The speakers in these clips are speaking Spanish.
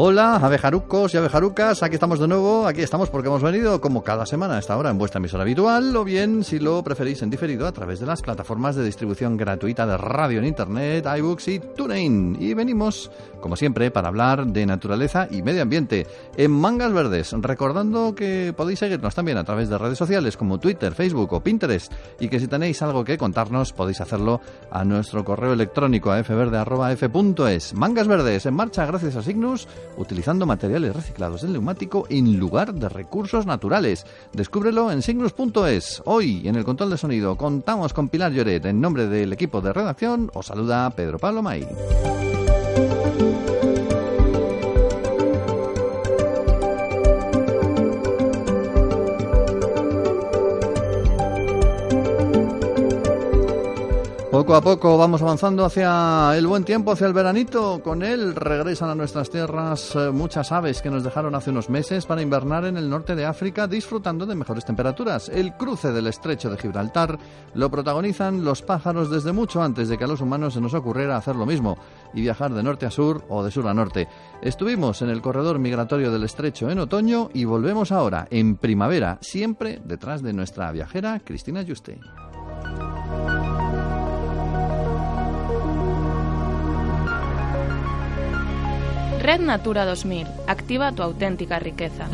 Hola, abejarucos y abejarucas, aquí estamos de nuevo, aquí estamos porque hemos venido como cada semana a esta hora en vuestra emisora habitual, o bien, si lo preferís, en diferido a través de las plataformas de distribución gratuita de radio en internet, iBooks y TuneIn. Y venimos, como siempre, para hablar de naturaleza y medio ambiente en Mangas Verdes, recordando que podéis seguirnos también a través de redes sociales como Twitter, Facebook o Pinterest, y que si tenéis algo que contarnos podéis hacerlo a nuestro correo electrónico a fverde@f.es. Mangas Verdes en marcha gracias a Cygnus, utilizando materiales reciclados del neumático en lugar de recursos naturales. Descúbrelo en cygnus.es. Hoy, en el control de sonido, contamos con Pilar Lloret. En nombre del equipo de redacción, os saluda Pedro Pablo May. Poco a poco vamos avanzando hacia el buen tiempo, hacia el veranito. Con él regresan a nuestras tierras muchas aves que nos dejaron hace unos meses para invernar en el norte de África, disfrutando de mejores temperaturas. El cruce del estrecho de Gibraltar lo protagonizan los pájaros desde mucho antes de que a los humanos se nos ocurriera hacer lo mismo y viajar de norte a sur o de sur a norte. Estuvimos en el corredor migratorio del estrecho en otoño y volvemos ahora en primavera, siempre detrás de nuestra viajera Cristina Juste. Red Natura 2000. Activa tu auténtica riqueza.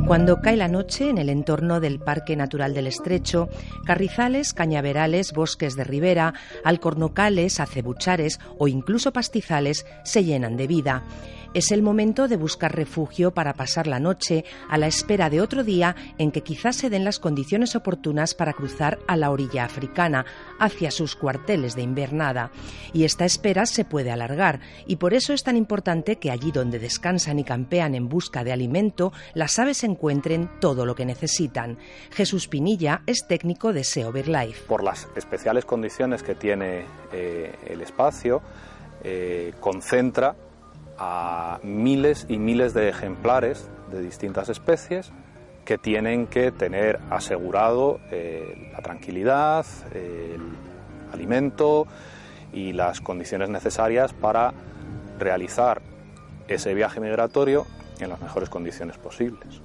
Cuando cae la noche en el entorno del Parque Natural del Estrecho, carrizales, cañaverales, bosques de ribera, alcornocales, acebuchares o incluso pastizales se llenan de vida. Es el momento de buscar refugio para pasar la noche a la espera de otro día en que quizás se den las condiciones oportunas para cruzar a la orilla africana, hacia sus cuarteles de invernada. Y esta espera se puede alargar, y por eso es tan importante que allí donde descansan y campean en busca de alimento, las aves encuentren todo lo que necesitan. Jesús Pinilla es técnico de SEO BirdLife. Por las especiales condiciones que tiene el espacio, concentra a miles y miles de ejemplares de distintas especies que tienen que tener asegurado la tranquilidad, el alimento y las condiciones necesarias para realizar ese viaje migratorio en las mejores condiciones posibles.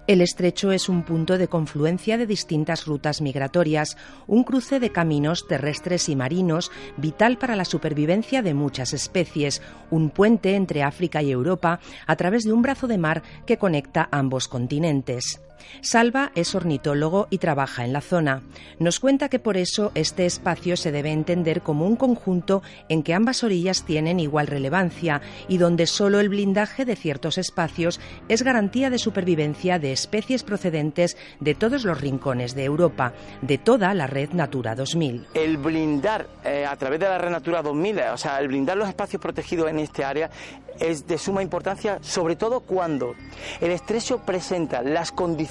El estrecho es un punto de confluencia de distintas rutas migratorias, un cruce de caminos terrestres y marinos vital para la supervivencia de muchas especies, un puente entre África y Europa a través de un brazo de mar que conecta ambos continentes. Salva es ornitólogo y trabaja en la zona. Nos cuenta que por eso este espacio se debe entender como un conjunto en que ambas orillas tienen igual relevancia y donde solo el blindaje de ciertos espacios es garantía de supervivencia de especies procedentes de todos los rincones de Europa, de toda la Red Natura 2000. El blindar a través de la Red Natura 2000, o sea, el blindar los espacios protegidos en este área es de suma importancia, sobre todo cuando el estrecho presenta las condiciones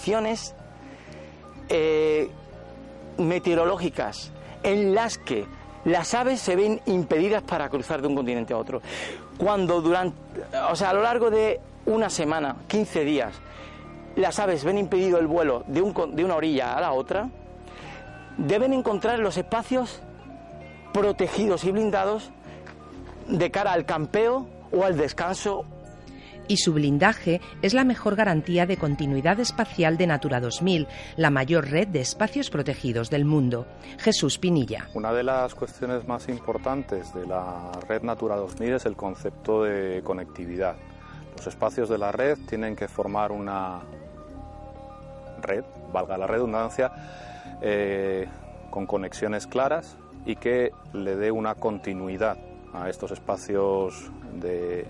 meteorológicas en las que las aves se ven impedidas para cruzar de un continente a otro. Cuando a lo largo de una semana, 15 días, las aves ven impedido el vuelo de una orilla a la otra, deben encontrar los espacios protegidos y blindados de cara al campeo o al descanso. Y su blindaje es la mejor garantía de continuidad espacial de Natura 2000, la mayor red de espacios protegidos del mundo. Jesús Pinilla. Una de las cuestiones más importantes de la Red Natura 2000 es el concepto de conectividad. Los espacios de la red tienen que formar una red, valga la redundancia, con conexiones claras y que le dé una continuidad a estos espacios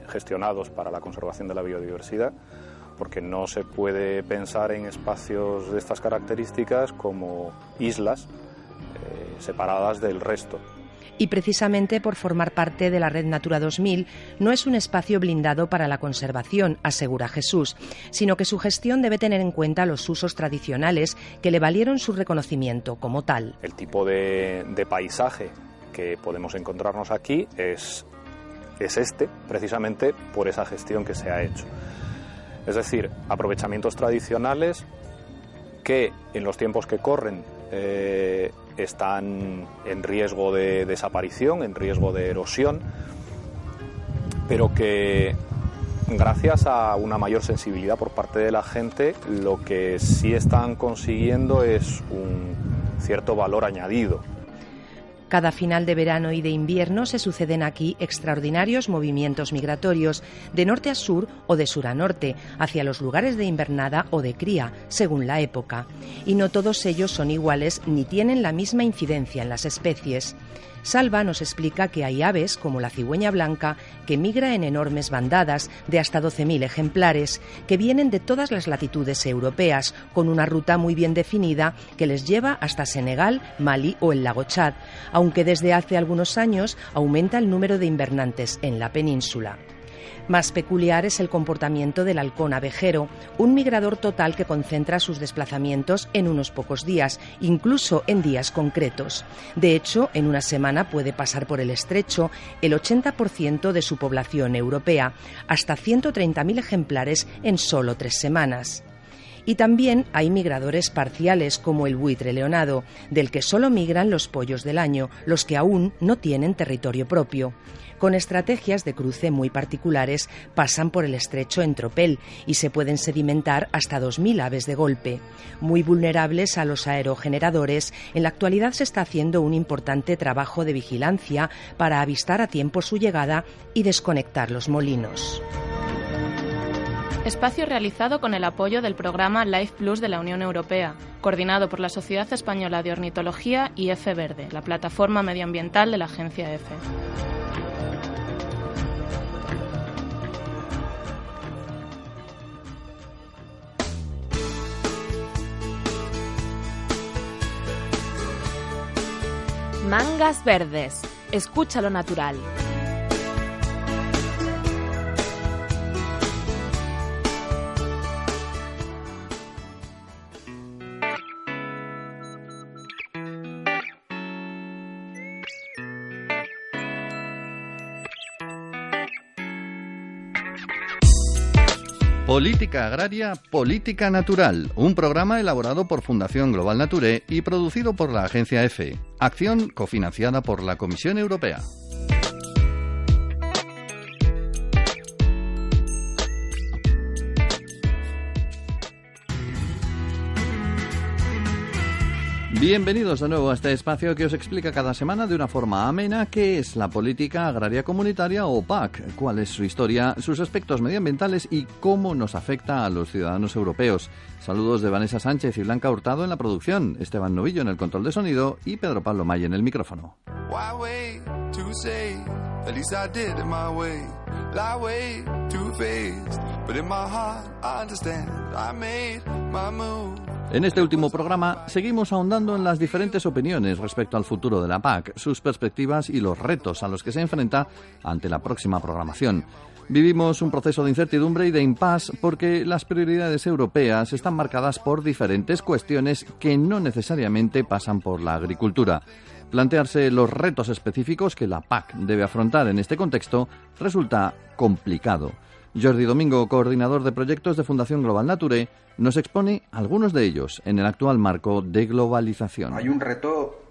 gestionados para la conservación de la biodiversidad, porque no se puede pensar en espacios de estas características como islas separadas del resto. Y precisamente por formar parte de la Red Natura 2000 no es un espacio blindado para la conservación, asegura Jesús, sino que su gestión debe tener en cuenta los usos tradicionales que le valieron su reconocimiento como tal. El tipo de paisaje que podemos encontrarnos aquí es es este, precisamente por esa gestión que se ha hecho. Es decir, aprovechamientos tradicionales que en los tiempos que corren están en riesgo de desaparición, en riesgo de erosión, pero que gracias a una mayor sensibilidad por parte de la gente, lo que sí están consiguiendo es un cierto valor añadido. Cada final de verano y de invierno se suceden aquí extraordinarios movimientos migratorios, de norte a sur o de sur a norte, hacia los lugares de invernada o de cría, según la época. Y no todos ellos son iguales ni tienen la misma incidencia en las especies. Salva nos explica que hay aves, como la cigüeña blanca, que migra en enormes bandadas de hasta 12.000 ejemplares, que vienen de todas las latitudes europeas, con una ruta muy bien definida que les lleva hasta Senegal, Malí o el lago Chad, aunque desde hace algunos años aumenta el número de invernantes en la península. Más peculiar es el comportamiento del halcón abejero, un migrador total que concentra sus desplazamientos en unos pocos días, incluso en días concretos. De hecho, en una semana puede pasar por el estrecho el 80% de su población europea, hasta 130.000 ejemplares en solo 3 semanas. Y también hay migradores parciales como el buitre leonado, del que solo migran los pollos del año, los que aún no tienen territorio propio. Con estrategias de cruce muy particulares pasan por el estrecho en tropel y se pueden sedimentar hasta 2.000 aves de golpe. Muy vulnerables a los aerogeneradores, en la actualidad se está haciendo un importante trabajo de vigilancia para avistar a tiempo su llegada y desconectar los molinos. Espacio realizado con el apoyo del programa Life Plus de la Unión Europea, coordinado por la Sociedad Española de Ornitología y EFE Verde, la plataforma medioambiental de la agencia EFE. Mangas verdes. Escucha lo natural. Política Agraria, Política Natural, un programa elaborado por Fundación Global Nature y producido por la agencia EFE. Acción cofinanciada por la Comisión Europea. Bienvenidos de nuevo a este espacio que os explica cada semana de una forma amena qué es la política agraria comunitaria o PAC, cuál es su historia, sus aspectos medioambientales y cómo nos afecta a los ciudadanos europeos. Saludos de Vanessa Sánchez y Blanca Hurtado en la producción, Esteban Novillo en el control de sonido y Pedro Pablo May en el micrófono. En este último programa seguimos ahondando en las diferentes opiniones respecto al futuro de la PAC, sus perspectivas y los retos a los que se enfrenta ante la próxima programación. Vivimos un proceso de incertidumbre y de impasse porque las prioridades europeas están marcadas por diferentes cuestiones que no necesariamente pasan por la agricultura. Plantearse los retos específicos que la PAC debe afrontar en este contexto resulta complicado. Jordi Domingo, coordinador de proyectos de Fundación Global Nature, nos expone algunos de ellos en el actual marco de globalización. Hay un reto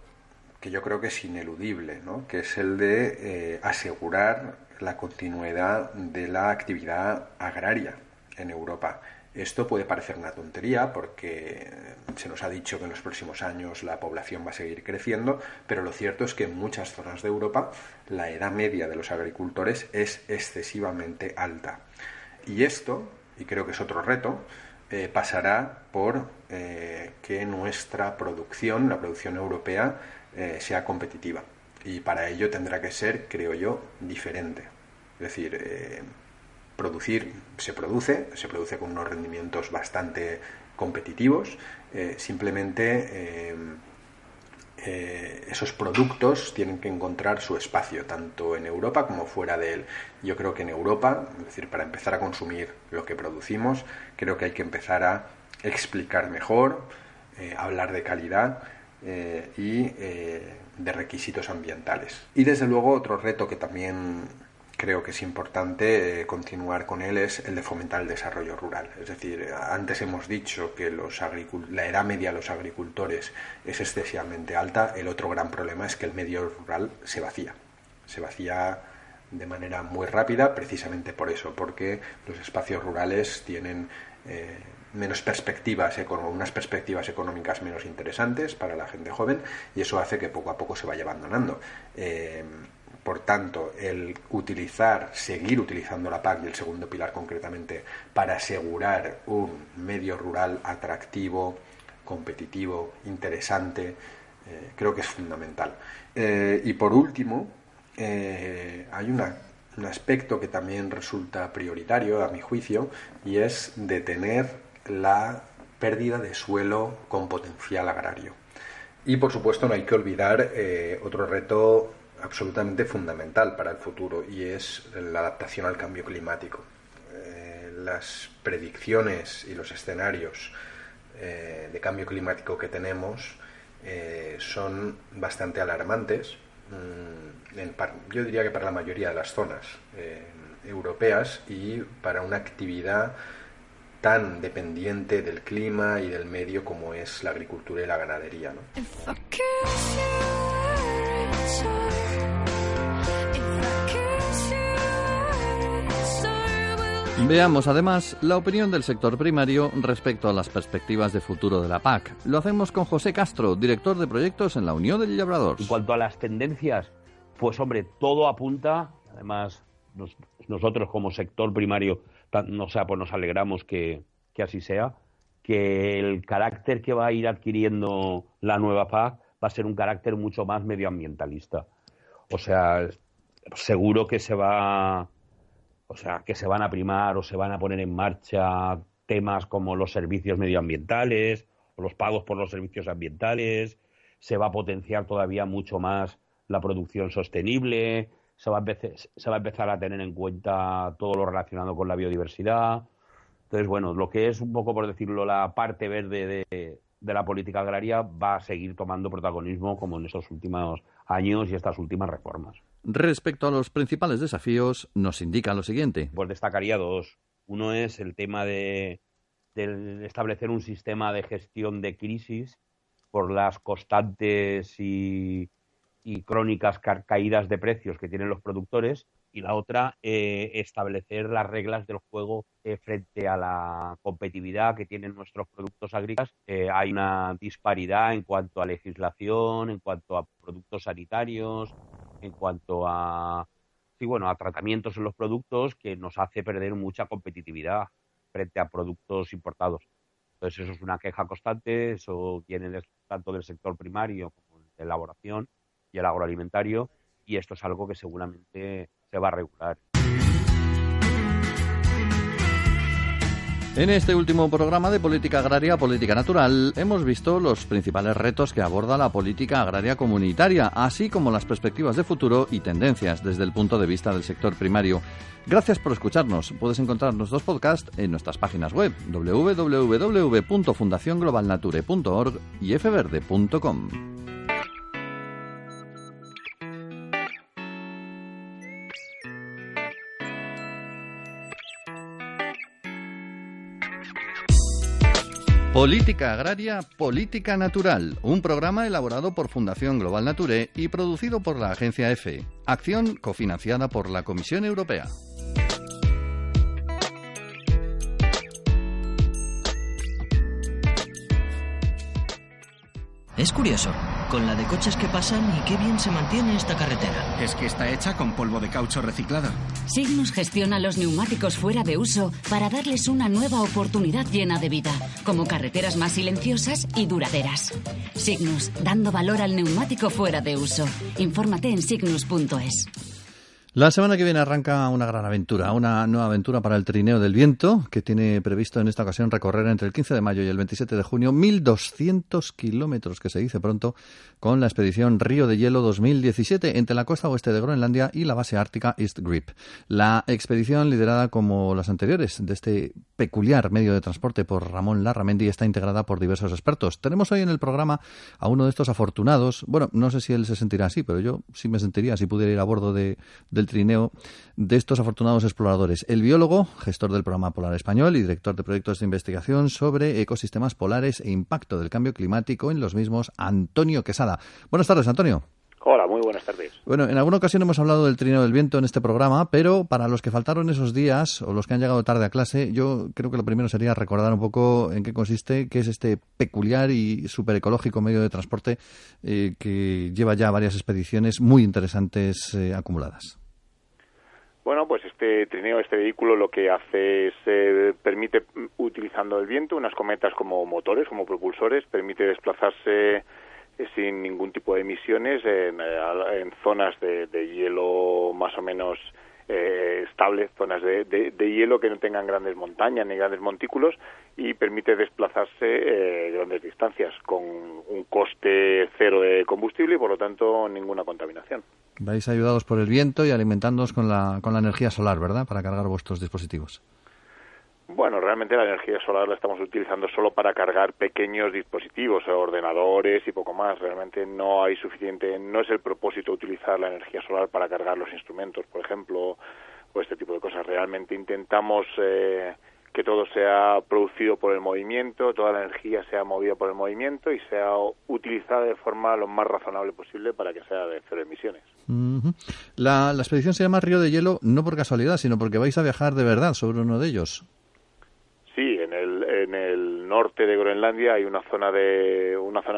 que yo creo que es ineludible, ¿no? Que es el de asegurar la continuidad de la actividad agraria en Europa. Esto puede parecer una tontería porque se nos ha dicho que en los próximos años la población va a seguir creciendo, pero lo cierto es que en muchas zonas de Europa la edad media de los agricultores es excesivamente alta. Y esto, y creo que es otro reto, pasará por que nuestra producción, la producción europea, sea competitiva. Y para ello tendrá que ser, creo yo, diferente. Es decir, se produce con unos rendimientos bastante competitivos, simplemente esos productos tienen que encontrar su espacio tanto en Europa como fuera de él. Yo creo que en Europa, es decir, para empezar a consumir lo que producimos, creo que hay que empezar a explicar mejor, hablar de calidad y de requisitos ambientales. Y desde luego otro reto que también creo que es importante continuar con él es el de fomentar el desarrollo rural. Es decir, antes hemos dicho que la edad media de los agricultores es excesivamente alta. El otro gran problema es que el medio rural se vacía de manera muy rápida, precisamente por eso, porque los espacios rurales tienen menos perspectivas, unas perspectivas económicas menos interesantes para la gente joven, y eso hace que poco a poco se vaya abandonando. Por tanto, el seguir utilizando la PAC y el segundo pilar concretamente para asegurar un medio rural atractivo, competitivo, interesante, creo que es fundamental. Y por último, hay un aspecto que también resulta prioritario a mi juicio, y es detener la pérdida de suelo con potencial agrario. Y por supuesto no hay que olvidar otro reto absolutamente fundamental para el futuro, y es la adaptación al cambio climático. Las predicciones y los escenarios de cambio climático que tenemos son bastante alarmantes. Yo diría que para la mayoría de las zonas europeas, y para una actividad tan dependiente del clima y del medio como es la agricultura y la ganadería, ¿no? Veamos además la opinión del sector primario respecto a las perspectivas de futuro de la PAC. Lo hacemos con José Castro, director de proyectos en la Unió del Llabrador. En cuanto a las tendencias, pues hombre, todo apunta, además nosotros como sector primario, pues nos alegramos que así sea, que el carácter que va a ir adquiriendo la nueva PAC va a ser un carácter mucho más medioambientalista. O sea, seguro que se van a primar o se van a poner en marcha temas como los servicios medioambientales o los pagos por los servicios ambientales. Se va a potenciar todavía mucho más la producción sostenible. Se va a empezar a tener en cuenta todo lo relacionado con la biodiversidad. Entonces, bueno, lo que es un poco, por decirlo, la parte verde de la política agraria va a seguir tomando protagonismo como en estos últimos años y estas últimas reformas. Respecto a los principales desafíos, nos indica lo siguiente. Pues destacaría dos. Uno es el tema de establecer un sistema de gestión de crisis por las constantes y crónicas caídas de precios que tienen los productores, y la otra, establecer las reglas del juego frente a la competitividad que tienen nuestros productos agrícolas. Hay una disparidad en cuanto a legislación, en cuanto a productos sanitarios, en cuanto a tratamientos en los productos, que nos hace perder mucha competitividad frente a productos importados. Entonces eso es una queja constante, eso viene tanto del sector primario como de elaboración y el agroalimentario, y esto es algo que seguramente se va a regular. En este último programa de Política Agraria, Política Natural, hemos visto los principales retos que aborda la política agraria comunitaria, así como las perspectivas de futuro y tendencias desde el punto de vista del sector primario. Gracias por escucharnos. Puedes encontrar nuestros podcasts en nuestras páginas web www.fundacionglobalnature.org y fverde.com. Política Agraria, Política Natural, un programa elaborado por Fundación Global Nature y producido por la agencia EFE, acción cofinanciada por la Comisión Europea. Es curioso, con la de coches que pasan y qué bien se mantiene esta carretera. Es que está hecha con polvo de caucho reciclado. Signus gestiona los neumáticos fuera de uso para darles una nueva oportunidad llena de vida, como carreteras más silenciosas y duraderas. Signus, dando valor al neumático fuera de uso. Infórmate en signus.es. La semana que viene arranca una gran aventura, una nueva aventura para el Trineo del Viento, que tiene previsto en esta ocasión recorrer entre el 15 de mayo y el 27 de junio 1.200 kilómetros, que se dice pronto, con la expedición Río de Hielo 2017 entre la costa oeste de Groenlandia y la base ártica East Grip. La expedición, liderada como las anteriores de este peculiar medio de transporte por Ramón Larramendi está integrada por diversos expertos. Tenemos hoy en el programa a uno de estos afortunados, bueno, no sé si él se sentirá así, pero yo sí me sentiría si pudiera ir a bordo del trineo de estos afortunados exploradores. El biólogo, gestor del Programa Polar Español y director de proyectos de investigación sobre ecosistemas polares e impacto del cambio climático en los mismos, Antonio Quesada. Buenas tardes, Antonio. Hola, muy buenas tardes. Bueno, en alguna ocasión hemos hablado del trineo del viento en este programa, pero para los que faltaron esos días o los que han llegado tarde a clase, yo creo que lo primero sería recordar un poco en qué consiste, qué es este peculiar y súper ecológico medio de transporte que lleva ya varias expediciones muy interesantes acumuladas. Bueno, pues este trineo, este vehículo, lo que hace es permite, utilizando el viento, unas cometas como motores, como propulsores, permite desplazarse sin ningún tipo de emisiones en zonas de hielo más o menos estable, zonas de hielo que no tengan grandes montañas ni grandes montículos, y permite desplazarse grandes distancias con un coste cero de combustible y por lo tanto ninguna contaminación. Vais ayudados por el viento y alimentándoos con la energía solar, ¿verdad?, para cargar vuestros dispositivos. Bueno, realmente la energía solar la estamos utilizando solo para cargar pequeños dispositivos, ordenadores y poco más. Realmente no hay suficiente, no es el propósito utilizar la energía solar para cargar los instrumentos, por ejemplo, o este tipo de cosas. Realmente intentamos que todo sea producido por el movimiento, toda la energía sea movida por el movimiento y sea utilizada de forma lo más razonable posible para que sea de cero emisiones. Uh-huh. La expedición se llama Río de Hielo no por casualidad, sino porque vais a viajar de verdad sobre uno de ellos. Sí, en el norte de Groenlandia hay una zona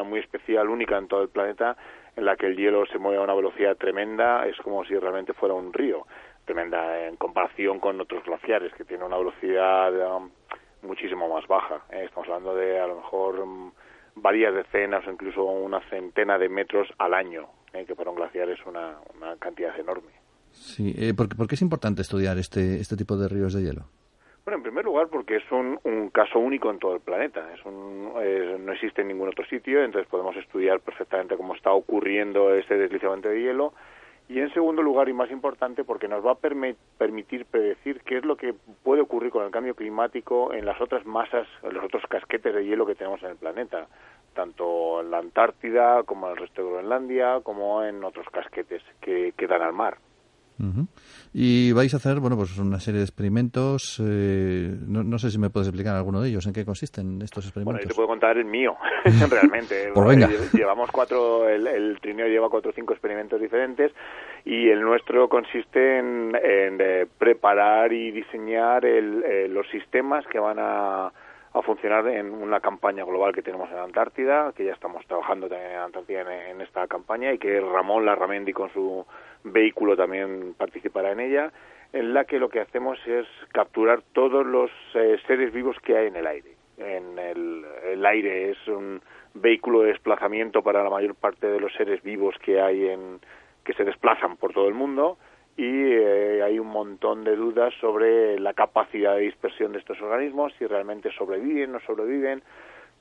muy especial, única en todo el planeta, en la que el hielo se mueve a una velocidad tremenda, es como si realmente fuera un río, tremenda en comparación con otros glaciares que tienen una velocidad muchísimo más baja. Estamos hablando de a lo mejor varias decenas o incluso una centena de metros al año, que para un glaciar es una cantidad enorme. Sí, ¿por qué es importante estudiar este tipo de ríos de hielo? Bueno, en primer lugar porque es un caso único en todo el planeta. No existe en ningún otro sitio, entonces podemos estudiar perfectamente cómo está ocurriendo este deslizamiento de hielo. Y en segundo lugar, y más importante, porque nos va a permitir predecir qué es lo que puede ocurrir con el cambio climático en las otras masas, en los otros casquetes de hielo que tenemos en el planeta, tanto en la Antártida como en el resto de Groenlandia, como en otros casquetes que dan al mar. Uh-huh. Y vais a hacer, pues una serie de experimentos. No sé si me puedes explicar alguno de ellos, en qué consisten estos experimentos. Bueno, yo te puedo contar el mío, realmente. Pues venga. Llevamos el trineo lleva 4 o 5 experimentos diferentes y el nuestro consiste en preparar y diseñar los sistemas que van a funcionar en una campaña global que tenemos en la Antártida, que ya estamos trabajando también en Antártida en esta campaña, y que Ramón Larramendi con su vehículo también participará en ella, en la que lo que hacemos es capturar todos los seres vivos que hay en el aire. El aire es un vehículo de desplazamiento para la mayor parte de los seres vivos que hay que se desplazan por todo el mundo, y hay un montón de dudas sobre la capacidad de dispersión de estos organismos, si realmente sobreviven o no sobreviven,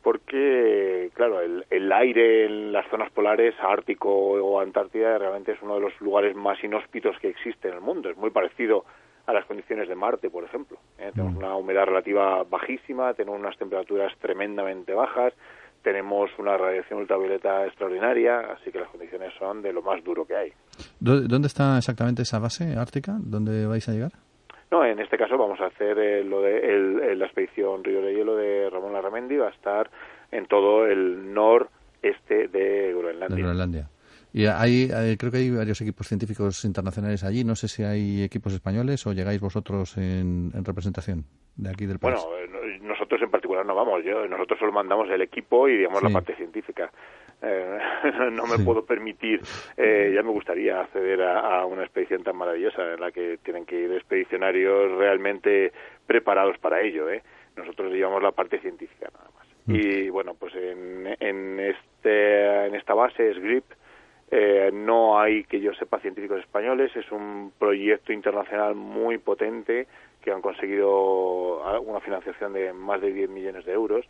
porque, claro, el aire en las zonas polares, Ártico o Antártida, realmente es uno de los lugares más inhóspitos que existe en el mundo. Es muy parecido a las condiciones de Marte, por ejemplo. Tenemos una humedad relativa bajísima, tenemos unas temperaturas tremendamente bajas, tenemos una radiación ultravioleta extraordinaria, así que las condiciones son de lo más duro que hay. ¿Dónde está exactamente esa base ártica? ¿Dónde vais a llegar? No, en este caso vamos a hacer la expedición Río de Hielo de Ramón Larramendi, va a estar en todo el noreste de Groenlandia. Y creo que hay varios equipos científicos internacionales allí. No sé si hay equipos españoles o llegáis vosotros en representación de aquí del país. Bueno, nosotros en particular no vamos. Nosotros solo mandamos el equipo y, digamos, la parte científica. No me puedo permitir, ya me gustaría acceder a una expedición tan maravillosa en la que tienen que ir expedicionarios realmente preparados para ello. Nosotros llevamos la parte científica nada más. Y bueno, pues en esta base es GRIP. No hay, que yo sepa, científicos españoles. Es un proyecto internacional muy potente que han conseguido una financiación de más de 10 millones de euros,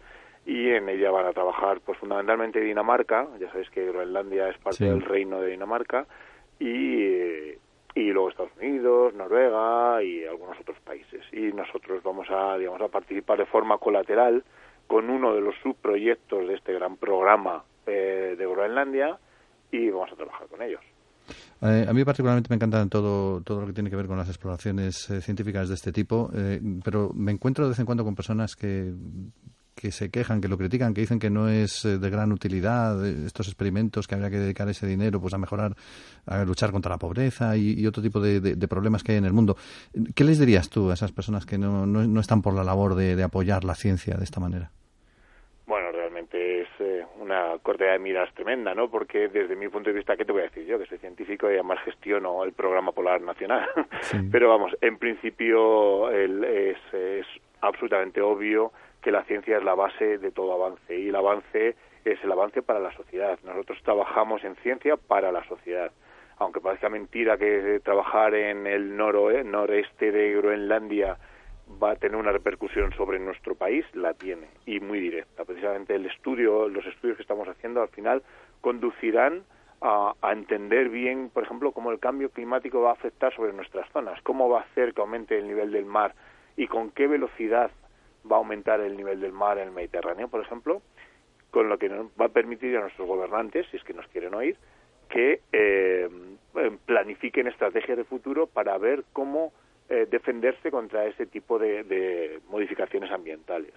y en ella van a trabajar pues fundamentalmente Dinamarca. Ya sabéis que Groenlandia es parte del reino de Dinamarca, y y luego Estados Unidos, Noruega y algunos otros países. Y nosotros vamos a participar de forma colateral con uno de los subproyectos de este gran programa de Groenlandia y vamos a trabajar con ellos. A mí particularmente me encanta todo lo que tiene que ver con las exploraciones científicas de este tipo, pero me encuentro de vez en cuando con personas que se quejan, que lo critican, que dicen que no es de gran utilidad estos experimentos, que habría que dedicar ese dinero pues a mejorar, a luchar contra la pobreza y otro tipo de problemas que hay en el mundo. ¿Qué les dirías tú a esas personas que no están por la labor de apoyar la ciencia de esta manera? Bueno, realmente es una cortedad de miras tremenda, ¿no? Porque desde mi punto de vista, ¿qué te voy a decir yo? Que soy científico y además gestiono el Programa Polar Nacional. Sí. Pero vamos, en principio es absolutamente obvio que la ciencia es la base de todo avance y el avance es el avance para la sociedad. Nosotros trabajamos en ciencia para la sociedad. Aunque parezca mentira que trabajar en el noreste de Groenlandia va a tener una repercusión sobre nuestro país, la tiene, y muy directa. Precisamente los estudios que estamos haciendo al final conducirán a entender bien, por ejemplo, cómo el cambio climático va a afectar sobre nuestras zonas, cómo va a hacer que aumente el nivel del mar y con qué velocidad va a aumentar el nivel del mar en el Mediterráneo, por ejemplo, con lo que nos va a permitir a nuestros gobernantes, si es que nos quieren oír, que planifiquen estrategias de futuro para ver cómo defenderse contra ese tipo de modificaciones ambientales.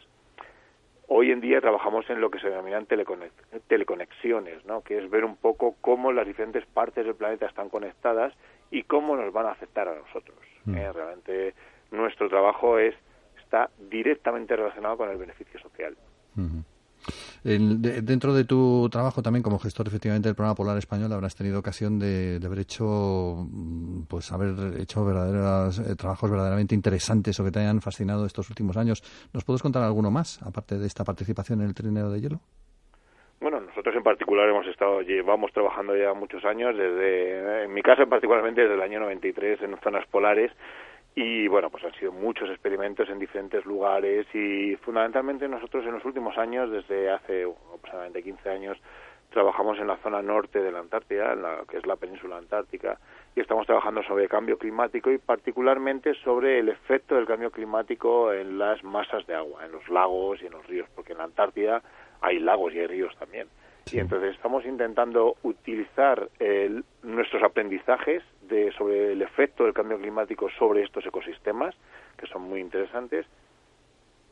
Hoy en día trabajamos en lo que se denominan teleconexiones, ¿no? Que es ver un poco cómo las diferentes partes del planeta están conectadas y cómo nos van a afectar a nosotros. Realmente nuestro trabajo está directamente relacionado con el beneficio social. Dentro de tu trabajo también como gestor efectivamente del Programa Polar Español habrás tenido ocasión de haber hecho trabajos verdaderamente interesantes o que te hayan fascinado estos últimos años. ¿Nos puedes contar alguno más, aparte de esta participación en el trineo de hielo? Bueno, nosotros en particular llevamos trabajando ya muchos años, en mi caso particularmente desde el año 93 en zonas polares. Y bueno, pues han sido muchos experimentos en diferentes lugares y fundamentalmente nosotros en los últimos años, desde hace aproximadamente 15 años, trabajamos en la zona norte de la Antártida, que es la península antártica, y estamos trabajando sobre cambio climático y particularmente sobre el efecto del cambio climático en las masas de agua, en los lagos y en los ríos, porque en la Antártida hay lagos y hay ríos también. Sí. Y entonces estamos intentando utilizar nuestros aprendizajes sobre el efecto del cambio climático sobre estos ecosistemas, que son muy interesantes,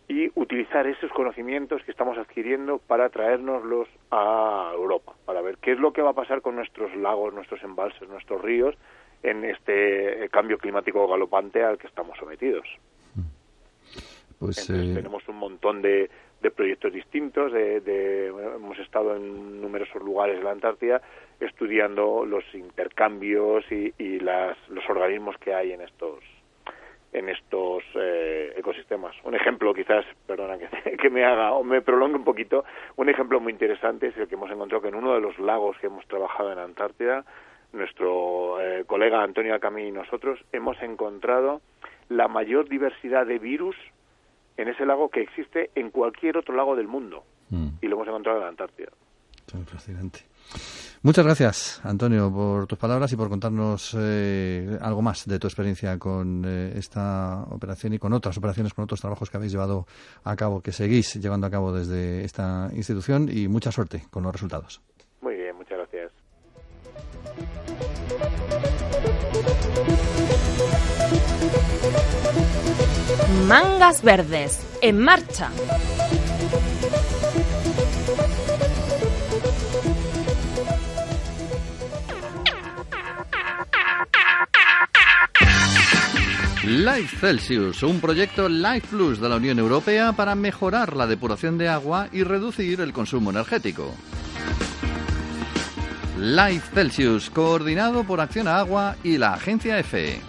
y utilizar esos conocimientos que estamos adquiriendo para traérnoslos a Europa, para ver qué es lo que va a pasar con nuestros lagos, nuestros embalses, nuestros ríos en este cambio climático galopante al que estamos sometidos. Pues, entonces tenemos un montón de proyectos distintos, hemos estado en numerosos lugares de la Antártida estudiando los intercambios y los organismos que hay en estos ecosistemas. Un ejemplo quizás, perdona que me prolongue un poquito, un ejemplo muy interesante es el que hemos encontrado que en uno de los lagos que hemos trabajado en Antártida, nuestro colega Antonio Acamí y nosotros hemos encontrado la mayor diversidad de virus en ese lago que existe en cualquier otro lago del mundo. Y lo hemos encontrado en la Antártida. Fascinante. Muchas gracias, Antonio, por tus palabras y por contarnos algo más de tu experiencia con esta operación y con otras operaciones, con otros trabajos que habéis llevado a cabo, que seguís llevando a cabo desde esta institución, y mucha suerte con los resultados. Muy bien, muchas gracias. Mangas verdes, en marcha. Life Celsius, un proyecto Life Plus de la Unión Europea para mejorar la depuración de agua y reducir el consumo energético. Life Celsius, coordinado por Acción a Agua y la Agencia EFE.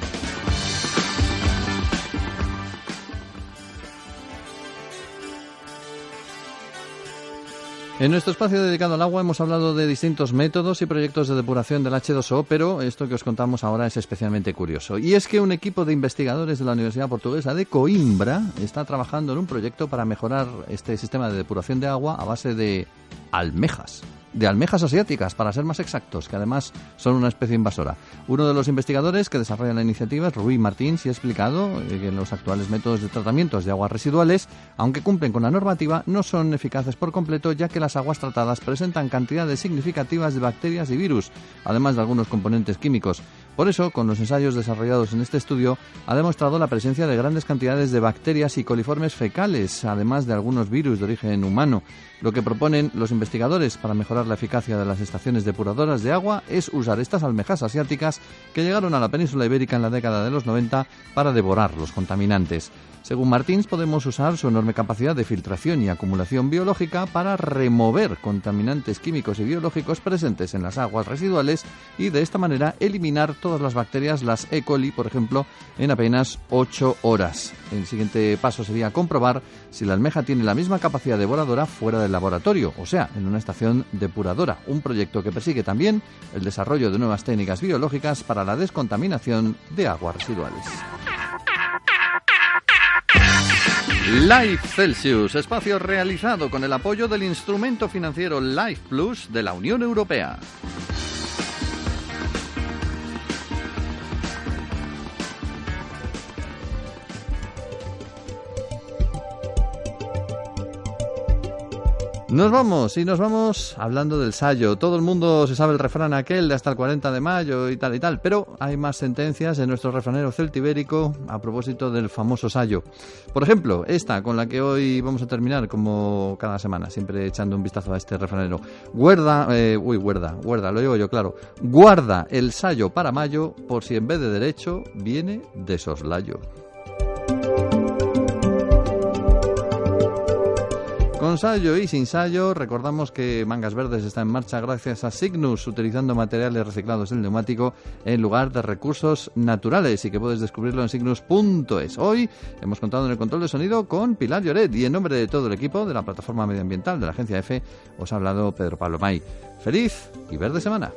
En nuestro espacio dedicado al agua hemos hablado de distintos métodos y proyectos de depuración del H2O, pero esto que os contamos ahora es especialmente curioso. Y es que un equipo de investigadores de la Universidad Portuguesa de Coimbra está trabajando en un proyecto para mejorar este sistema de depuración de agua a base de almejas. de almejas asiáticas, para ser más exactos, que además son una especie invasora. Uno de los investigadores que desarrolla la iniciativa es Rubí Martín, y ha explicado que los actuales métodos de tratamientos de aguas residuales, aunque cumplen con la normativa, no son eficaces por completo, ya que las aguas tratadas presentan cantidades significativas de bacterias y virus, además de algunos componentes químicos. Por eso, con los ensayos desarrollados en este estudio, ha demostrado la presencia de grandes cantidades de bacterias y coliformes fecales, además de algunos virus de origen humano. Lo que proponen los investigadores para mejorar la eficacia de las estaciones depuradoras de agua es usar estas almejas asiáticas que llegaron a la península ibérica en la década de los 90 para devorar los contaminantes. Según Martins, podemos usar su enorme capacidad de filtración y acumulación biológica para remover contaminantes químicos y biológicos presentes en las aguas residuales y de esta manera eliminar todas las bacterias, las E. coli, por ejemplo, en apenas 8 horas. El siguiente paso sería comprobar si la almeja tiene la misma capacidad devoradora fuera del laboratorio, o sea, en una estación depuradora, un proyecto que persigue también el desarrollo de nuevas técnicas biológicas para la descontaminación de aguas residuales. Life Celsius, espacio realizado con el apoyo del instrumento financiero Life Plus de la Unión Europea. Nos vamos hablando del sayo. Todo el mundo se sabe el refrán aquel de hasta el 40 de mayo y tal, pero hay más sentencias en nuestro refranero celtibérico a propósito del famoso sayo. Por ejemplo, esta con la que hoy vamos a terminar, como cada semana, siempre echando un vistazo a este refranero. Guarda, lo digo yo, claro. Guarda el sayo para mayo, por si en vez de derecho viene de soslayo. Con sayo y sin sayo, recordamos que Mangas Verdes está en marcha gracias a Signus, utilizando materiales reciclados del neumático en lugar de recursos naturales, y que puedes descubrirlo en signus.es. Hoy hemos contado en el control de sonido con Pilar Lloret, y en nombre de todo el equipo de la plataforma medioambiental de la Agencia EFE os ha hablado Pedro Pablo May. ¡Feliz y verde semana!